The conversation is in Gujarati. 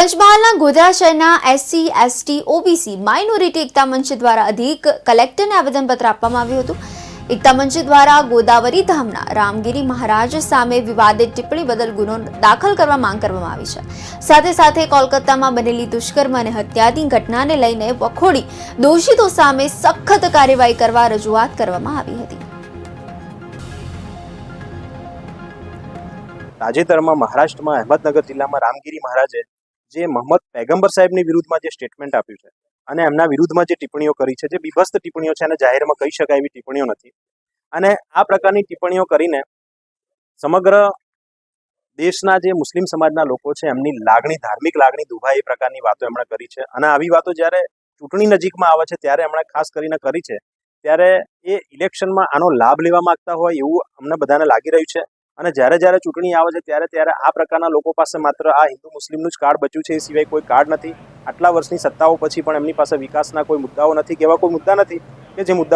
પંચમહાલના ગોધરા શહેરના એસસી એસટી ઓબીસી માઇનોરિટી એકતા મંચ દ્વારા અધિક કલેક્ટરને આવેદનપત્ર આપવામાં આવ્યું હતું। એકતા મંચ દ્વારા ગોદાવરી ધામના રામગીરી મહારાજ સામે વિવાદિત ટિપ્પણી બદલ ગુનો દાખલ કરવા માંગ કરવામાં આવી છે। સાથે સાથે કોલકાતામાં બનેલી દુષ્કર્મ અને હત્યાની ઘટનાને લઈને વખોડી દોષિતો સામે સખત કાર્યવાહી કરવા રજૂઆત કરવામાં આવી હતી। તાજેતરમાં મહારાષ્ટ્રમાં અહેમદનગર જિલ્લામાં રામગીરી મહારાજે જે મોહમ્મદ પૈગંબર સાહેબની વિરુદ્ધમાં જે સ્ટેટમેન્ટ આપ્યું છે અને એમના વિરુદ્ધમાં જે ટિપ્પણીઓ કરી છે, જે બીભત્સ ટિપ્પણીઓ છે અને જાહેરમાં કહી શકાય એવી ટિપ્પણીઓ નથી। અને આ પ્રકારની ટિપ્પણીઓ કરીને સમગ્ર દેશના જે મુસ્લિમ સમાજના લોકો છે એમની લાગણી, ધાર્મિક લાગણી દુભાય એ પ્રકારની વાતો એમણે કરી છે। અને આવી વાતો જ્યારે ચૂંટણી નજીકમાં આવે છે ત્યારે એમણે ખાસ કરીને કરી છે, ત્યારે એ ઇલેક્શનમાં આનો લાભ લેવા માંગતા હોય એવું અમને બધાને લાગી રહ્યું છે। અને જ્યારે ચૂંટણી આવે છે ત્યારે આ પ્રકારના લોકો પાસે માત્ર આ હિન્દુ મુસ્લિમનું જ કાર્ડ બચ્યું છે, એ સિવાય કોઈ કાર્ડ નથી। આટલા વર્ષની સત્તાઓ પછી પણ એમની પાસે વિકાસના કોઈ મુદ્દાઓ નથી કે એવા કોઈ મુદ્દા નથી કે જે મુદ્દાઓ